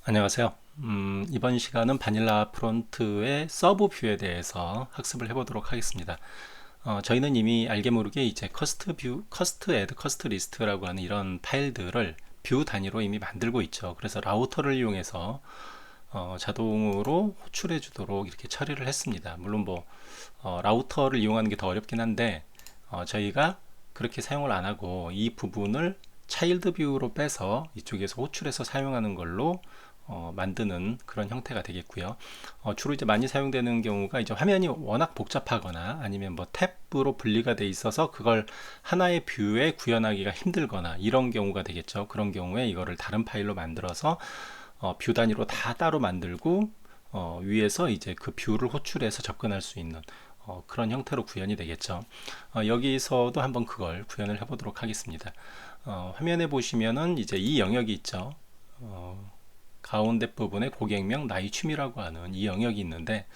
안녕하세요. 이번 시간은 바닐라 프론트의 서브 뷰에 대해서 학습을 해보도록 하겠습니다. 저희는 이미 알게 모르게 이제 커스트 뷰, 커스트 애드, 커스트 리스트라고 하는 이런 파일들을 뷰 단위로 이미 만들고 있죠. 그래서 라우터를 이용해서 자동으로 호출해 주도록 이렇게 처리를 했습니다. 물론 라우터를 이용하는 게 더 어렵긴 한데 저희가 그렇게 사용을 안 하고 이 부분을 차일드 뷰로 빼서 이쪽에서 호출해서 사용하는 걸로 만드는 그런 형태가 되겠고요. 주로 이제 많이 사용되는 경우가 이제 화면이 워낙 복잡하거나 아니면 탭으로 분리가 돼 있어서 그걸 하나의 뷰에 구현하기가 힘들거나 이런 경우가 되겠죠. 그런 경우에 이거를 다른 파일로 만들어서 뷰 단위로 다 따로 만들고 위에서 이제 그 뷰를 호출해서 접근할 수 있는 그런 형태로 구현이 되겠죠. 여기서도 한번 그걸 구현을 해보도록 하겠습니다. 화면에 보시면은 이제 이 영역이 있죠. 가운데 부분에 고객명 나이 취미라고 하는 이 영역이 있는데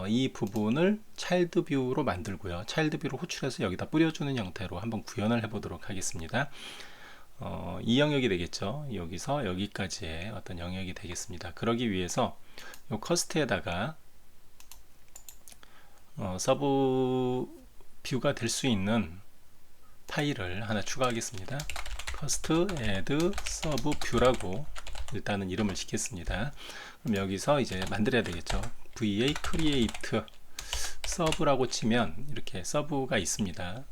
이 부분을 차일드 뷰로 만들고요. 차일드 뷰로 호출해서 여기다 뿌려주는 형태로 한번 구현을 해보도록 하겠습니다. 이 영역이 되겠죠. 여기서 여기까지의 어떤 영역이 되겠습니다. 그러기 위해서 이 커스트에다가 서브 뷰가 될 수 있는 파일을 하나 추가하겠습니다. 커스트 애드 서브 뷰라고 일단은 이름을 짓겠습니다. 그럼 여기서 이제 만들어야 되겠죠. va create 서브라고 치면 이렇게 서브가 있습니다.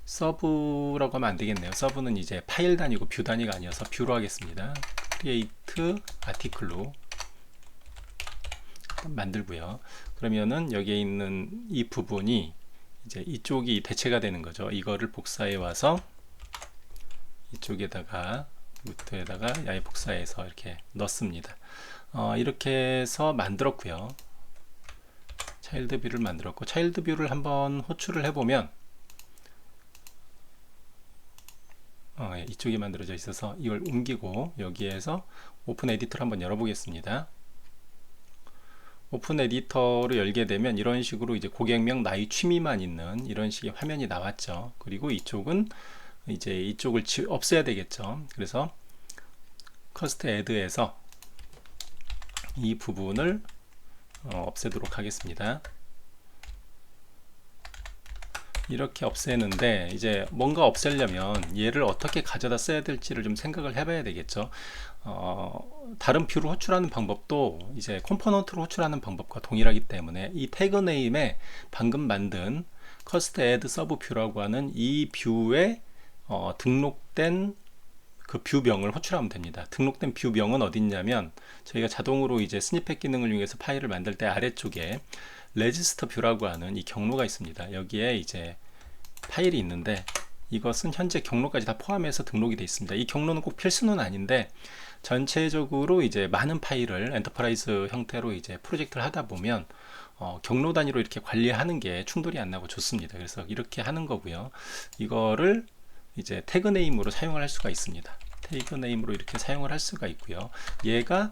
서브라고 하면 안 되겠네요. 서브는 이제 파일 단위고 뷰 단위가 아니어서 뷰로 하겠습니다. create article로 만들고요. 그러면은 여기에 있는 이 부분이 이제 이쪽이 대체가 되는 거죠. 이거를 복사해 와서 이쪽에다가 루트에다가 야외 복사해서 이렇게 넣습니다. 이렇게 해서 만들었고요. 차일드 뷰를 만들었고 차일드 뷰를 한번 호출을 해보면 이쪽에 만들어져 있어서 이걸 옮기고 여기에서 오픈 에디터를 한번 열어보겠습니다. 오픈 에디터를 열게 되면 이런 식으로 이제 고객명, 나이, 취미만 있는 이런 식의 화면이 나왔죠. 그리고 이쪽은 이제 이쪽을 없애야 되겠죠. 그래서 커스트 애드에서 이 부분을 없애도록 하겠습니다. 이렇게 없애는데 이제 뭔가 없애려면 얘를 어떻게 가져다 써야 될지를 좀 생각을 해봐야 되겠죠. 다른 뷰를 호출하는 방법도 이제 컴포넌트로 호출하는 방법과 동일하기 때문에 이 태그 네임에 방금 만든 커스트 애드 서브 뷰라고 하는 이 뷰에 등록된 그 뷰명을 호출하면 됩니다. 등록된 뷰명은 어디 있냐면 저희가 자동으로 이제 스니펫 기능을 이용해서 파일을 만들 때 아래쪽에 레지스터 뷰라고 하는 이 경로가 있습니다. 여기에 이제 파일이 있는데 이것은 현재 경로까지 다 포함해서 등록이 되어 있습니다. 이 경로는 꼭 필수는 아닌데 전체적으로 이제 많은 파일을 엔터프라이즈 형태로 이제 프로젝트를 하다 보면 경로 단위로 이렇게 관리하는 게 충돌이 안 나고 좋습니다. 그래서 이렇게 하는 거고요. 이거를 이제 태그 네임으로 사용을 할 수가 있습니다. 태그 네임으로 이렇게 사용을 할 수가 있고요. 얘가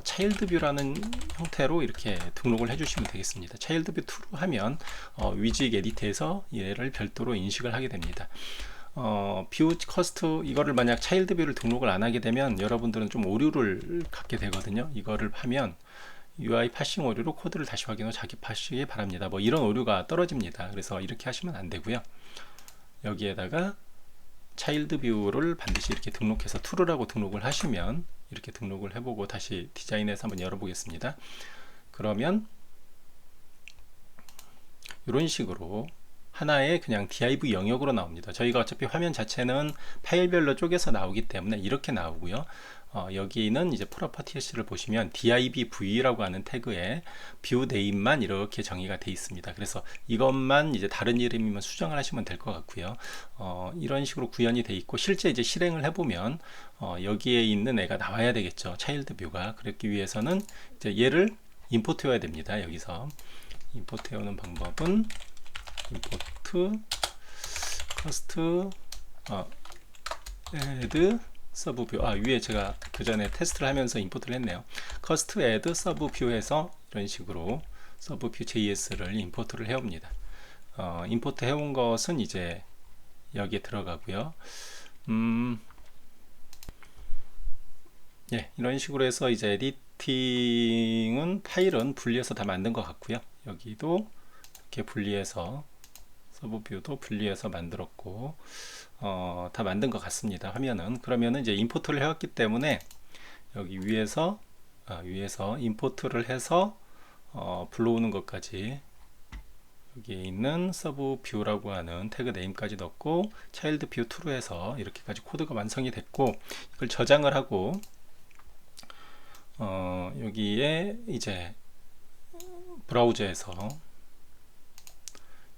차일드 뷰라는 형태로 이렇게 등록을 해주시면 되겠습니다. 차일드 뷰 2로 하면 위직 에디트에서 얘를 별도로 인식을 하게 됩니다. 뷰 커스트 이거를 만약 차일드 뷰를 등록을 안 하게 되면 여러분들은 좀 오류를 갖게 되거든요. 이거를 하면 UI 파싱 오류로 코드를 다시 확인하고 자기 파시기 바랍니다. 이런 오류가 떨어집니다. 그래서 이렇게 하시면 안 되고요. 여기에다가 차일드 뷰를 반드시 이렇게 등록해서 true라고 등록을 하시면 이렇게 등록을 해보고 다시 디자인해서 한번 열어보겠습니다. 그러면 이런 식으로 하나의 그냥 div 영역으로 나옵니다. 저희가 어차피 화면 자체는 파일별로 쪼개서 나오기 때문에 이렇게 나오고요. 여기는 이제 프로퍼티스를 보시면 divv라고 하는 태그에 뷰 네임만 이렇게 정의가 되어 있습니다. 그래서 이것만 이제 다른 이름이면 수정을 하시면 될 것 같고요. 이런 식으로 구현이 되어 있고 실제 이제 실행을 해보면 여기에 있는 애가 나와야 되겠죠. 차일드 뷰가. 그렇기 위해서는 이제 얘를 임포트 해야 됩니다. 여기서 임포트 해오는 방법은 임포트 커스트 애드 서브 뷰 위에 제가 그 전에 테스트를 하면서 임포트를 했네요. 커스트 애드 서브 뷰 해서 이런 식으로 서브 뷰 JS를 임포트를 해옵니다. 임포트 해온 것은 이제 여기에 들어가고요. 음, 예, 이런 식으로 해서 이제 에디팅은 파일은 분리해서 다 만든 것 같고요. 여기도 이렇게 분리해서 서브 뷰도 분리해서 만들었고 다 만든 것 같습니다. 화면은 그러면은 이제 임포트를 해왔기 때문에 여기 위에서 임포트를 해서 불러오는 것까지 여기에 있는 서브 뷰라고 하는 태그 네임까지 넣고 차일드 뷰 2로 해서 이렇게까지 코드가 완성이 됐고 이걸 저장을 하고 여기에 이제 브라우저에서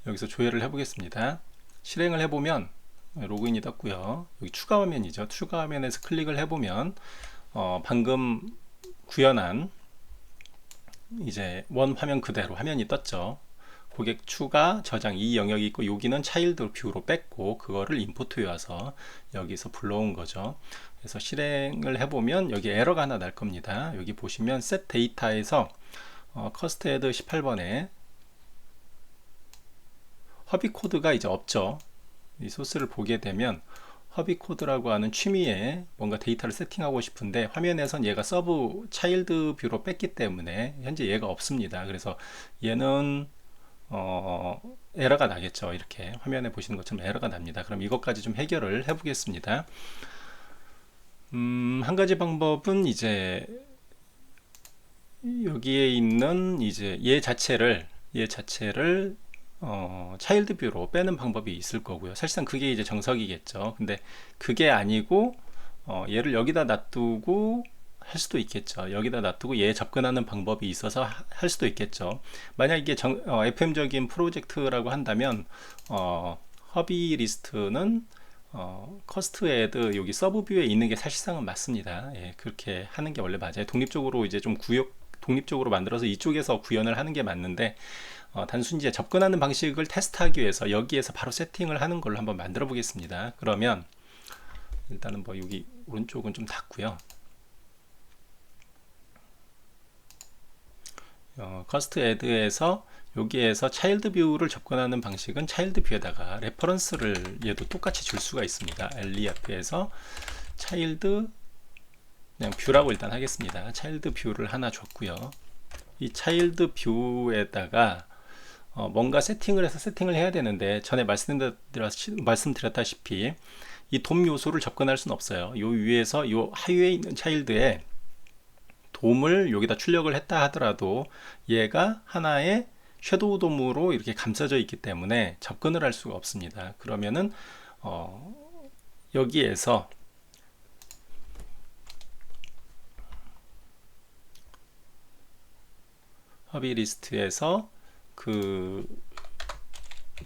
여기서 조회를 해보겠습니다. 실행을 해보면 로그인이 떴고요. 여기 추가 화면이죠. 추가 화면에서 클릭을 해보면 방금 구현한 이제 원 화면 그대로 화면이 떴죠. 고객 추가 저장 이 영역이 있고 여기는 차일드 뷰로 뺐고 그거를 임포트해 와서 여기서 불러온 거죠. 그래서 실행을 해보면 여기 에러가 하나 날 겁니다. 여기 보시면 set 데이터에서 커스트헤드 18번에 허비 코드가 이제 없죠. 이 소스를 보게 되면 허비 코드라고 하는 취미에 뭔가 데이터를 세팅하고 싶은데 화면에선 얘가 서브 차일드 뷰로 뺐기 때문에 현재 얘가 없습니다. 그래서 얘는 에러가 나겠죠. 이렇게 화면에 보시는 것처럼 에러가 납니다. 그럼 이것까지 좀 해결을 해 보겠습니다. 한 가지 방법은 이제 여기에 있는 이제 얘 자체를 차일드 뷰로 빼는 방법이 있을 거고요. 사실상 그게 이제 정석이겠죠. 근데 그게 아니고 얘를 여기다 놔두고 할 수도 있겠죠. 여기다 놔두고 얘 접근하는 방법이 있어서 할 수도 있겠죠. 만약 이게 FM적인 프로젝트라고 한다면 허비 리스트는 커스트 애드 여기 서브 뷰에 있는 게 사실상은 맞습니다. 예, 그렇게 하는 게 원래 맞아요. 독립적으로 이제 좀 독립적으로 만들어서 이쪽에서 구현을 하는 게 맞는데 단순히 이제 접근하는 방식을 테스트하기 위해서 여기에서 바로 세팅을 하는 걸로 한번 만들어 보겠습니다. 그러면 일단은 뭐 여기 오른쪽은 좀 닫고요. 커스트 애드에서 여기에서 차일드 뷰를 접근하는 방식은 차일드 뷰에다가 레퍼런스를 얘도 똑같이 줄 수가 있습니다. LEF에서 차일드 그냥 뷰라고 일단 하겠습니다. 차일드 뷰를 하나 줬고요. 이 차일드 뷰에다가 뭔가 세팅을 해서 세팅을 해야 되는데 전에 말씀드렸다시피 이 돔 요소를 접근할 수는 없어요. 요 위에서 요 하위에 있는 차일드에 돔을 여기다 출력을 했다 하더라도 얘가 하나의 섀도우 돔으로 이렇게 감싸져 있기 때문에 접근을 할 수가 없습니다. 그러면은 여기에서 허비 리스트에서 그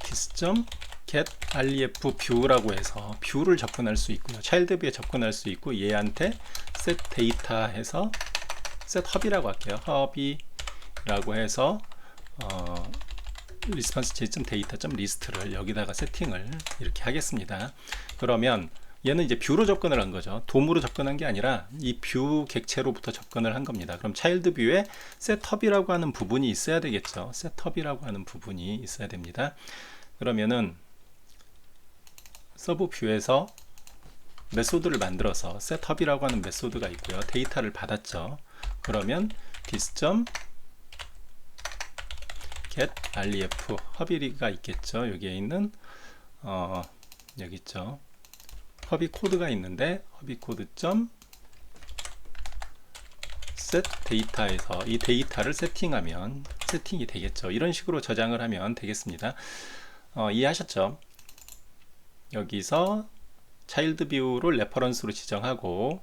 dis.get ref 뷰라고 해서 뷰를 접근할 수 있고요. 차일드 뷰에 접근할 수 있고 얘한테 set data 해서 set hub이라고 할게요. hub이라고 해서 response data.list를 여기다가 세팅을 이렇게 하겠습니다. 그러면 얘는 이제 뷰로 접근을 한 거죠. 돔으로 접근한 게 아니라 이 뷰 객체로부터 접근을 한 겁니다. 그럼 차일드 뷰에 셋업이라고 하는 부분이 있어야 되겠죠. 셋업이라고 하는 부분이 있어야 됩니다. 그러면은 서브 뷰에서 메소드를 만들어서 셋업이라고 하는 메소드가 있고요. 데이터를 받았죠. 그러면 dis.get ref 허비가 있겠죠. 여기에 있는 여기 있죠. 허비 코드가 있는데 허비 코드 set 데이터에서 이 데이터를 세팅하면 세팅이 되겠죠. 이런 식으로 저장을 하면 되겠습니다. 이해하셨죠? 여기서 차일드 뷰를 레퍼런스로 지정하고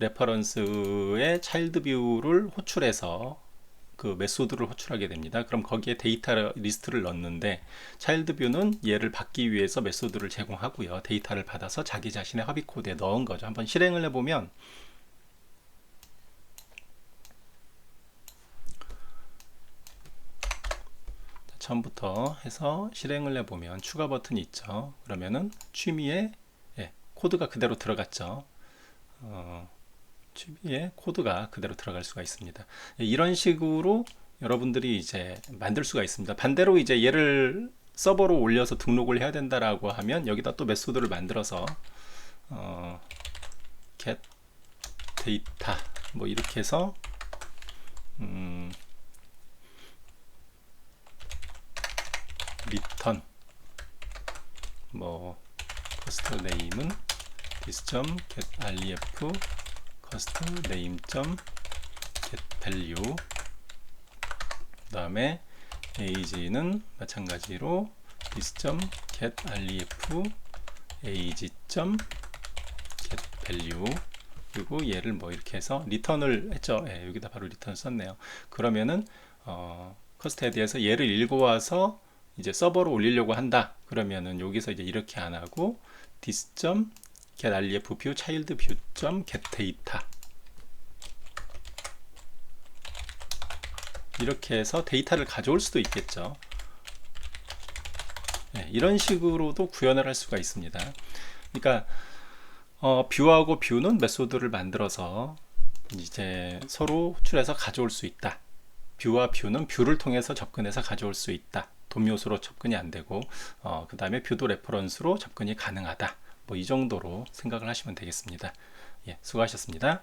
레퍼런스의 차일드 뷰를 호출해서 그 메소드를 호출하게 됩니다. 그럼 거기에 데이터 리스트를 넣는데 차일드 뷰는 얘를 받기 위해서 메소드를 제공하고요. 데이터를 받아서 자기 자신의 허비 코드에 넣은 거죠. 한번 실행을 해보면 처음부터 해서 실행을 해보면 추가 버튼이 있죠. 그러면은 취미에 코드가 그대로 들어갔죠. 취미에 코드가 그대로 들어갈 수가 있습니다. 이런 식으로 여러분들이 이제 만들 수가 있습니다. 반대로 이제 얘를 서버로 올려서 등록을 해야 된다라고 하면 여기다 또 메소드를 만들어서 get 데이터 뭐 이렇게 해서 return 뭐 cost name은 this.get ref cost name get value 그 다음에 age는 마찬가지로 this.get ref age.get value 그리고 얘를 뭐 이렇게 해서 리턴을 했죠. 예, 여기다 바로 리턴 썼네요. 그러면은 커스테디에서 얘를 읽어와서 이제 서버로 올리려고 한다. 그러면은 여기서 이제 이렇게 안 하고 this.get ref view child view.get data 이렇게 해서 데이터를 가져올 수도 있겠죠. 네, 이런 식으로도 구현을 할 수가 있습니다. 그러니까 뷰하고 뷰는 메소드를 만들어서 이제 서로 호출해서 가져올 수 있다. 뷰와 뷰는 뷰를 통해서 접근해서 가져올 수 있다. 돔 요소로 접근이 안 되고 그 다음에 뷰도 레퍼런스로 접근이 가능하다. 뭐 이 정도로 생각을 하시면 되겠습니다. 예, 수고하셨습니다.